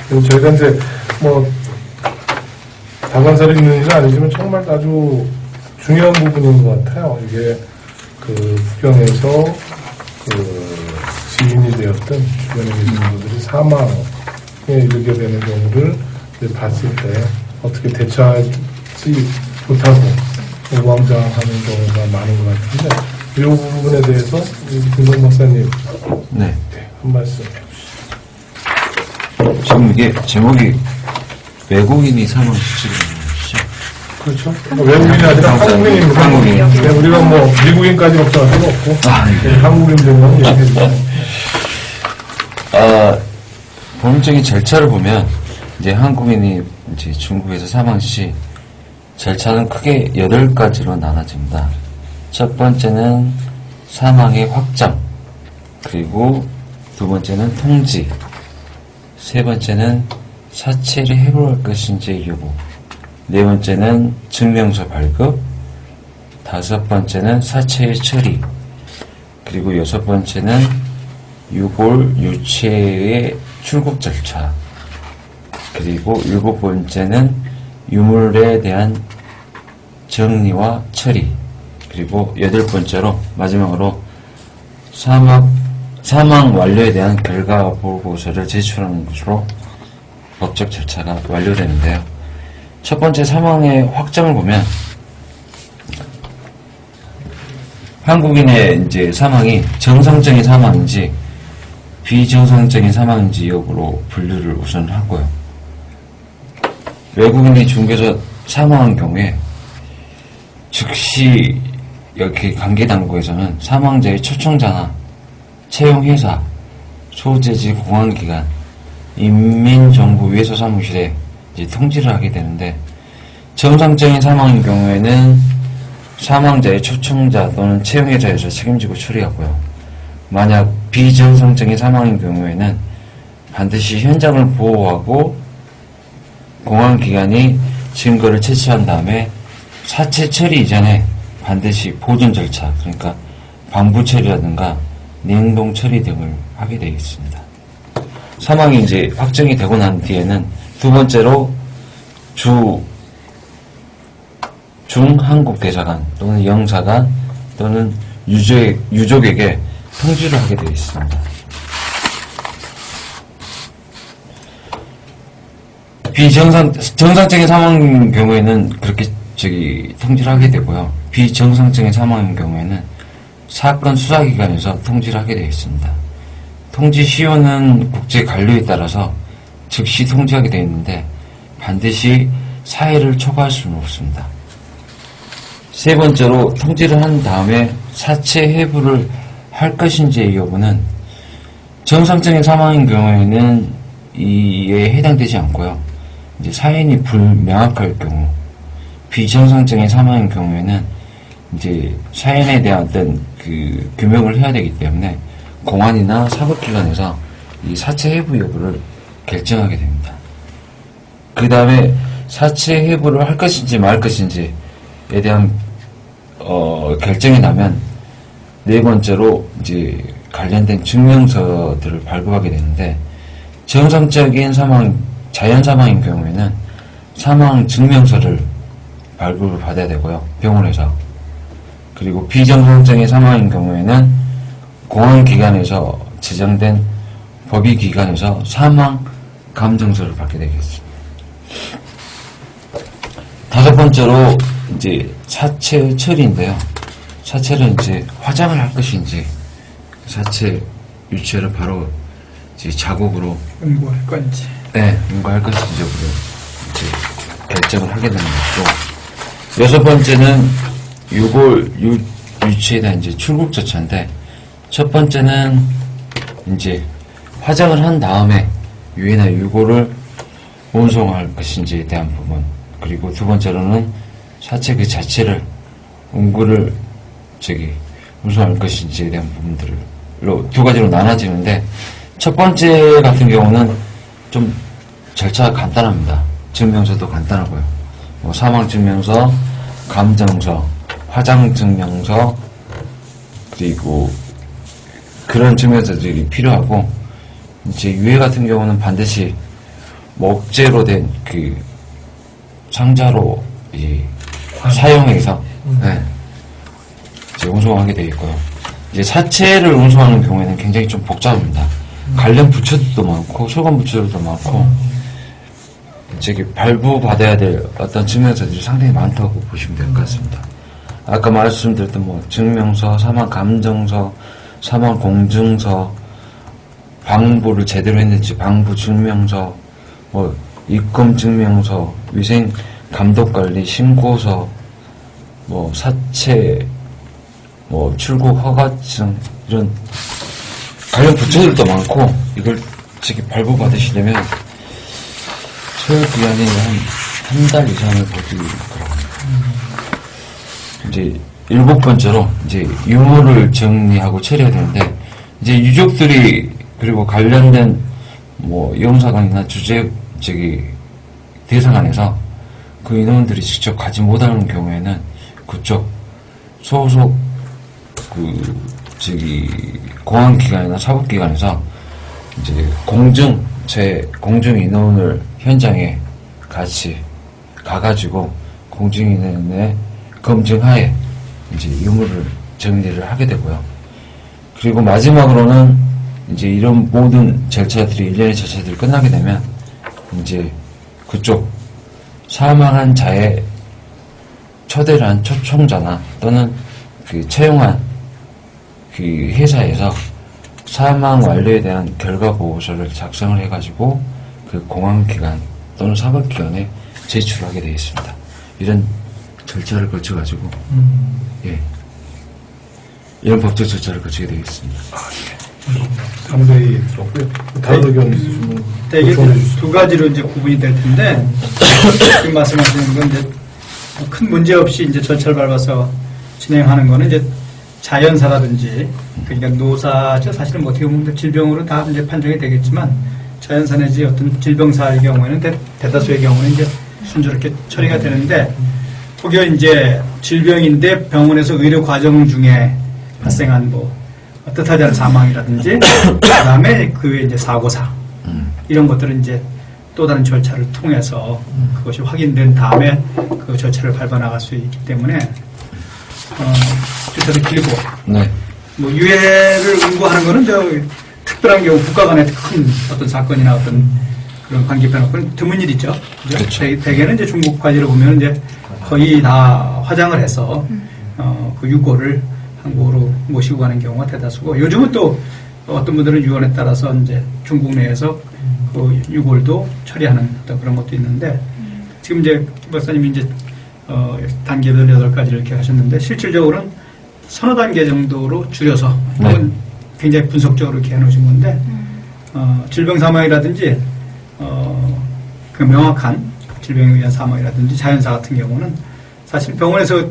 그래서 저희가 이제 뭐 다반사를 있는 일은 아니지만 정말 아주 중요한 부분인 것 같아요. 이게 그 북경에서 그 지인이 되었던 주변에 계신 분들이 사망에 이르게 되는 경우를 봤을 때 어떻게 대처하지 못하고 우왕좌왕하는 경우가 많은 것 같은데 이 부분에 대해서 김동 박사님 네. 한 말씀 해주시죠. 지금 이게 제목이 외국인이 사망 수치를 그렇죠. 외국인이 아니라 한국인입니다. 한국인. 네, 우리가 뭐 미국인까지 걱정할 필요 없고 한국인들만 얘기해주세요. 법적인 절차를 보면 이제 한국인이 이제 중국에서 사망 시 절차는 크게 8가지로 나눠집니다. 첫 번째는 사망의 확정, 그리고 두 번째는 통지, 세 번째는 사체를 해부할 것인지 여부, 네 번째는 증명서 발급, 다섯 번째는 사체의 처리, 그리고 여섯 번째는 유골, 유체의 출국 절차, 그리고 일곱 번째는 유물에 대한 정리와 처리, 그리고 여덟 번째로 마지막으로 사망 완료에 대한 결과 보고서를 제출하는 것으로 법적 절차가 완료되는데요. 첫 번째 사망의 확정을 보면 한국인의 이제 사망이 정상적인 사망인지 비정상적인 사망인지 여부로 분류를 우선 하고요. 외국인이 중국에서 사망한 경우에 즉시 이렇게 관계당국에서는 사망자의 초청자나 채용회사, 소재지 공안기관, 인민정부위에서 사무실에 이제 통지를 하게 되는데, 정상적인 사망인 경우에는 사망자의 초청자 또는 채용회사에서 책임지고 처리하고요. 만약 비정상적인 사망인 경우에는 반드시 현장을 보호하고 공안기관이 증거를 채취한 다음에 사체 처리 이전에 반드시 보존 절차, 그러니까 방부 처리라든가 냉동 처리 등을 하게 되어 있습니다. 사망이 이제 확정이 되고 난 뒤에는 두 번째로 중한국 대사관 또는 영사관 또는 유족에게 통지를 하게 되어 있습니다. 정상적인 사망인 경우에는 그렇게 통지를 하게 되고요. 비정상적인 사망인 경우에는 사건 수사기관에서 통지를 하게 되어 있습니다. 통지 시효는 국제 관료에 따라서 즉시 통지하게 되어 있는데 반드시 사회를 초과할 수는 없습니다. 세 번째로 통지를 한 다음에 사체 해부를 할 것인지의 여부는 정상적인 사망인 경우에는 이에 해당되지 않고요. 이제 사인이 불명확할 경우, 비정상적인 사망인 경우에는 이제 사인에 대한 어떤 그 규명을 해야 되기 때문에 공안이나 사법기관에서 이 사체 해부 여부를 결정하게 됩니다. 그 다음에 사체 해부를 할 것인지 말 것인지에 대한 결정이 나면 네 번째로 이제 관련된 증명서들을 발급하게 되는데, 정상적인 사망, 자연 사망인 경우에는 사망 증명서를 발급을 받아야 되고요, 병원에서. 그리고 비정상적인 사망인 경우에는 공안기관에서 지정된 법의기관에서 사망 감정서를 받게 되겠습니다. 다섯 번째로 이제 사체 처리인데요. 사체를 이제 화장을 할 것인지, 사체 유체를 바로 이제 자국으로 응고할 건지, 네, 응고할 것인지 여부를 이제 결정을 하게 되는 것이고, 여섯 번째는 유골 유체에 대한 이제 출국 절차인데, 첫 번째는 이제 화장을 한 다음에 유해나 유골을 운송할 것인지에 대한 부분, 그리고 두 번째로는 사체 그 자체를 응고를 운송할 것인지에 대한 부분들로 두 가지로 나눠지는데, 첫 번째 같은 경우는 좀 절차가 간단합니다. 증명서도 간단하고요. 뭐 사망증명서, 감정서, 화장증명서, 그리고 그런 증명서들이 필요하고, 이제 유해 같은 경우는 반드시 목재로 된 그 상자로 사용해서 네, 이제 운송하게 되어 있고요. 이제 사체를 운송하는 경우에는 굉장히 좀 복잡합니다. 관련 부처들도 많고 소관 부처들도 많고 저기 발부받아야 될 어떤 증명서들이 상당히 많다고 보시면 될 것 같습니다. 아까 말씀드렸던 뭐 증명서, 사망 감정서, 사망 공증서, 방부를 제대로 했는지 방부 증명서, 뭐 입금 증명서, 위생 감독 관리 신고서, 뭐 사체, 뭐 출국 허가증 이런 관련 부처들도 많고 이걸 저기 발부 받으시려면 소요 기간이 한 달 이상을 버티고 그러고 이제 7번째로 이제 유무를 정리하고 처리해야 되는데 이제 유족들이 그리고 관련된 뭐 영사관이나 주재 저기 대상 안에서 그 인원들이 직접 가지 못하는 경우에는 그쪽 소속 그 저기 공안기관이나 사법기관에서 이제 공증 인원을 현장에 같이 가가지고 공증 인원의 검증하에 이제 유무를 정리를 하게 되고요. 그리고 마지막으로는 이제 이런 모든 절차들이 일련의 절차들이 끝나게 되면 이제 그쪽 사망한 자의 초대를 한 초청자나 또는 그 채용한 그 회사에서 사망 완료에 대한 결과 보고서를 작성을 해가지고 그 공안기관 또는 사법기관에 제출하게 되어 있습니다. 이런 절차를 거쳐가지고 예 이런 법적 절차를 거치게 되어 있습니다. 상당히 들었고요. 다른 의견 있으시면 대개 두 가지로 이제 구분이 될 텐데 지금 말씀하시는 건 이제 큰 문제 없이 이제 절차를 밟아서 진행하는 거는 이제 자연사라든지 그러니까 노사죠. 사실은 뭐 어떻게 보면 질병으로 다 이제 판정이 되겠지만 자연사 내지 어떤 질병사의 경우에는 대다수의 경우는 이제 순조롭게 처리가 되는데 혹여 이제 질병인데 병원에서 의료 과정 중에 발생한 뭐 뜻하지 않은 사망이라든지 그다음에 그 외에 이제 사고사 이런 것들은 이제 또 다른 절차를 통해서 그것이 확인된 다음에 그 절차를 밟아 나갈 수 있기 때문에 절차도 길고 네. 뭐 유해를 응고하는 거는 저 특별한 경우 국가 간의 큰 어떤 사건이나 어떤 그런 관계 변화는 드문 일이죠. 그렇죠. 대개는 이제 중국 과제를 보면 이제 거의 다 화장을 해서 그 유고를 한국으로 모시고 가는 경우가 대다수고 요즘은 또 어떤 분들은 유언에 따라서 이제 중국 내에서 그 유골도 처리하는 어떤 그런 것도 있는데 지금 이제 박사님이 이제 단계별 8가지를 이렇게 하셨는데 실질적으로는 서너 단계 정도로 줄여서 네. 굉장히 분석적으로 이렇게 해놓으신 건데 질병 사망이라든지 그 명확한 질병에 의한 사망이라든지 자연사 같은 경우는 사실 병원에서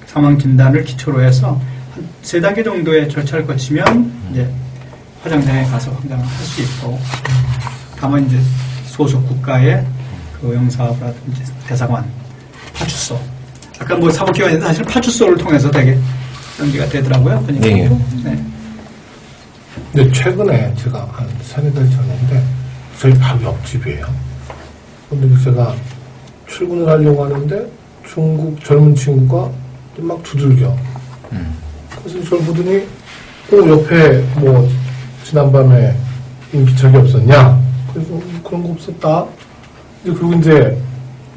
사망 진단을 기초로 해서 한 3단계 정도의 절차를 거치면 이제 화장장에 가서 황장을 할 수 있고 다만 이제 소속 국가의 그 영사라든지 대사관, 파출소 아까 뭐 사법기관인데 사실 파출소를 통해서 되게 연기가 되더라고요. 그러니까. 네. 네. 근데 최근에 제가 한 3-4달 전인데 저희 바로 옆집이에요. 근데 제가 출근을 하려고 하는데 중국 젊은 친구가 막 두들겨. 그래서 저를 보더니 옆에 뭐 지난밤에 인기척이 없었냐? 그래서 그런 거 없었다. 그리고 이제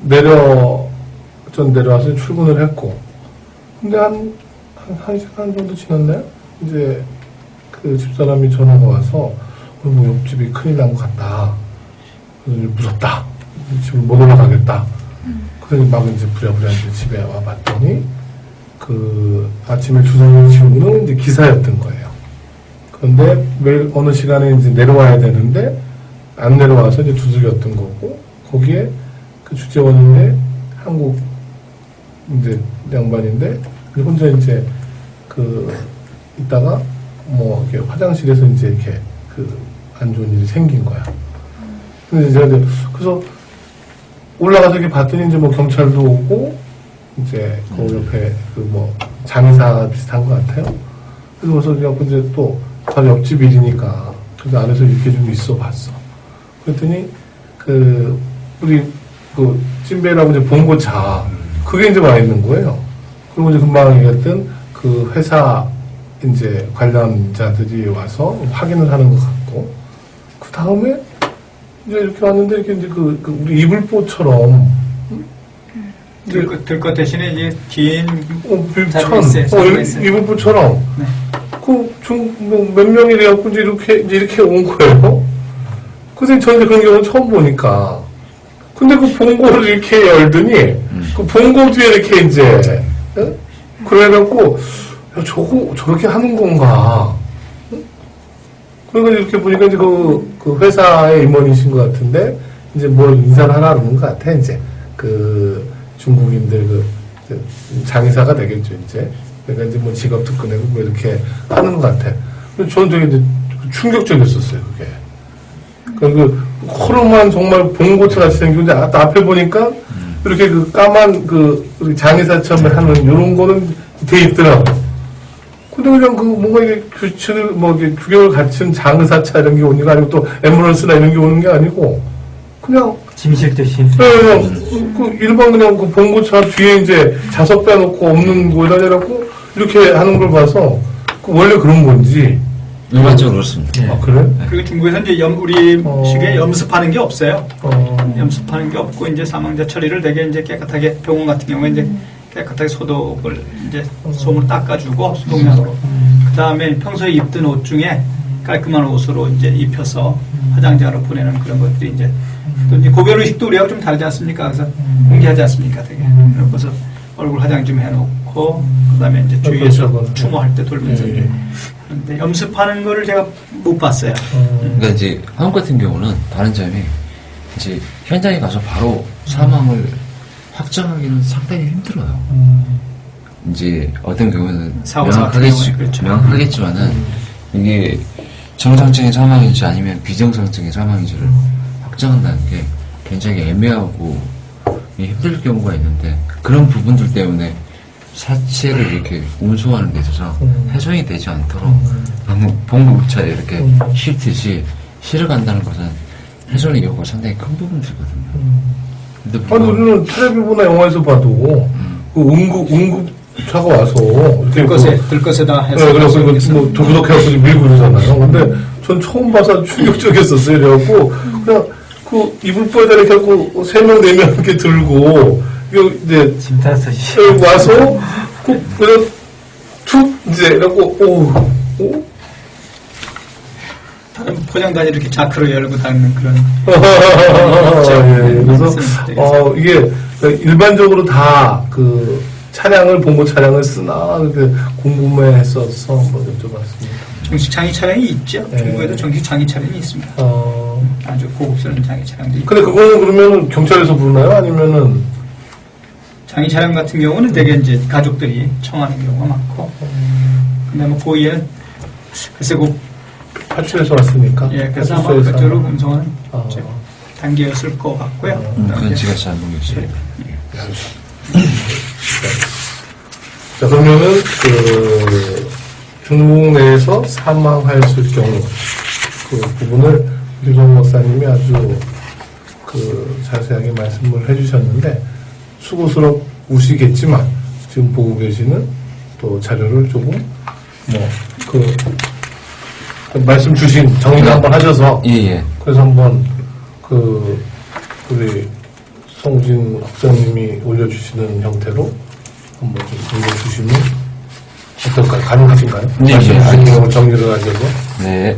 내려와서 출근을 했고 근데 한 시간 정도 지났나요? 이제 그 집사람이 전화가 와서 뭐 옆집이 큰일 난 것 같다. 무섭다. 집을 못 올라가겠다. 그래서 막 이제 부랴부랴 이제 집에 와 봤더니 그 아침에 주소를 지운 분은 이제 기사였던 거예요. 그런데 매일 어느 시간에 이제 내려와야 되는데 안 내려와서 이제 두들겼던 거고 거기에 그 주재원인데 한국 이제 양반인데 혼자 이제 그 있다가 뭐 이렇게 화장실에서 이제 이렇게 그 안 좋은 일이 생긴 거야. 근데 제가 이제 그래서 올라가서 이렇게 봤더니 이제 뭐 경찰도 오고 이제 그 옆에 그 뭐 장의사 비슷한 것 같아요. 그래서 이제 또 바로 옆집 일이니까 그래서 안에서 이렇게 좀 있어 봤어. 그랬더니 우리 찐베라고 이제 봉고차 그게 이제 와 있는 거예요. 그리고 이제 금방 얘기했던 그 회사 이제 관련자들이 와서 확인을 하는 것 같고, 그 다음에 이제 이렇게 왔는데 이렇게 이제 우리 이불보처럼 들것 대신에 이제 긴 이불보처럼 네. 몇 명이 돼갖고 이제 이렇게 온 거예요. 근데 저는 그런 경우는 처음 보니까. 근데 그 봉고를 이렇게 열더니, 그 봉고 뒤에 이렇게 이제, 그래갖고, 야, 저렇게 하는 건가. 그러니까 이렇게 보니까 이제 그 회사의 임원이신 것 같은데, 이제 뭘 인사를 하나 그러는 것 같아, 이제. 중국인들 장의사가 되겠죠, 이제. 그러니까 이제 뭐 직업도 꺼내고 뭐 이렇게 하는 것 같아. 근데 저는 되게 이제 충격적이었었어요, 그게. 호름한 정말 봉고차 같이 생기고, 이제 앞에 보니까, 이렇게 까만 우리 장의사처럼 하는 이런 거는 돼 있더라고요. 근데 그냥 뭔가 이게 규칙을, 이게 규격을 갖춘 장의사차 이런 게 오는 게 아니고 또 앰뷸런스나 이런 게 오는 게 아니고, 그냥. 짐 실듯이. 네, 일반 그냥 봉고차 뒤에 이제 좌석 빼놓고 없는 거에다 해갖고 이렇게 하는 걸 봐서, 원래 그런 건지. 일반적으로 그렇습니다. 아, 그래? 그리고 중국에서 이제 우리 식에 염습하는 게 없어요. 염습하는 게 없고 이제 사망자 처리를 되게 이제 깨끗하게, 병원 같은 경우에 이제 깨끗하게 소독을 이제 솜을 닦아주고 소독약으로. 그 다음에 평소에 입던 옷 중에 깔끔한 옷으로 이제 입혀서 화장자로 보내는 그런 것들이 이제 또 이제 고별 의식도 우리하고 좀 다르지 않습니까? 그래서 공개하지 않습니까? 되게. 그래서 얼굴 화장 좀 해놓고 그 다음에 이제 주위에서 추모할 때 돌면서 이제. 근데 염습하는 거를 제가 못 봤어요. 그러니까 이제 한국 같은 경우는 다른 점이 이제 현장에 가서 바로 사망을 확정하기는 상당히 힘들어요. 이제 어떤 경우는 명확하겠지만은 이게 정상적인 사망인지 아니면 비정상적인 사망인지를 확정한다는 게 굉장히 애매하고 힘들 경우가 있는데, 그런 부분들 때문에 사체를 이렇게 운송하는 데 있어서 훼손이 되지 않도록 너무 봉고차에 이렇게 싣듯이 실어 간다는 것은 훼손의 여부가 상당히 큰 부분들이거든요. 근데 아니, 우리는 텔레비전이나 영화에서 봐도 응급차가 와서 이렇게 들것에다 해서 네, 그래서 도구덕해갖고 밀고 이러잖아요. 근데 전 처음 봐서 충격적이었었어요. 그래갖고 그냥 이불보에다 이렇게 하고 3명, 4명 이렇게 들고 이제 짐 따서지. 와서 그냥 툭 이제 이러고 다른 포장단이 이렇게 자크로 열고 닫는 그런. 예, 그래서 이게 일반적으로 다 차량을 봉고 차량을 쓰나 그렇게 궁금해했어서 한번 여쭤봤습니다. 정식 장의 차량이 있죠. 네. 중국에도 정식 장의 차량이 있습니다. 아주 고급스러운 장의 차량도 있고. 근데 그거는 그러면 경찰에서 부르나요? 아니면은 장의 차량 같은 경우는 되게 이제 가족들이 청하는 경우가 많고. 근데 뭐 고의에는 글쎄 파출에서 왔으니까. 예, 그래서 아마 파출소에서 그쪽으로 운송은 아. 단계였을 것 같고요. 그건 제가 잘 모르겠어요. 자, 그러면은 중국 내에서 사망하였을 경우 그 부분을 유성 목사님이 아주 자세하게 말씀을 해주셨는데, 수고스러우시겠지만 지금 보고 계시는 또 자료를 조금 말씀 주신 정리를 한번 하셔서 예. 그래서 한번 우리 송진 학생님이 올려주시는 형태로 한번 좀 올려주시면 어떨까요? 가능하신가요? 네, 말씀 주신 알겠습니다. 내용을 정리를 하셔서. 네.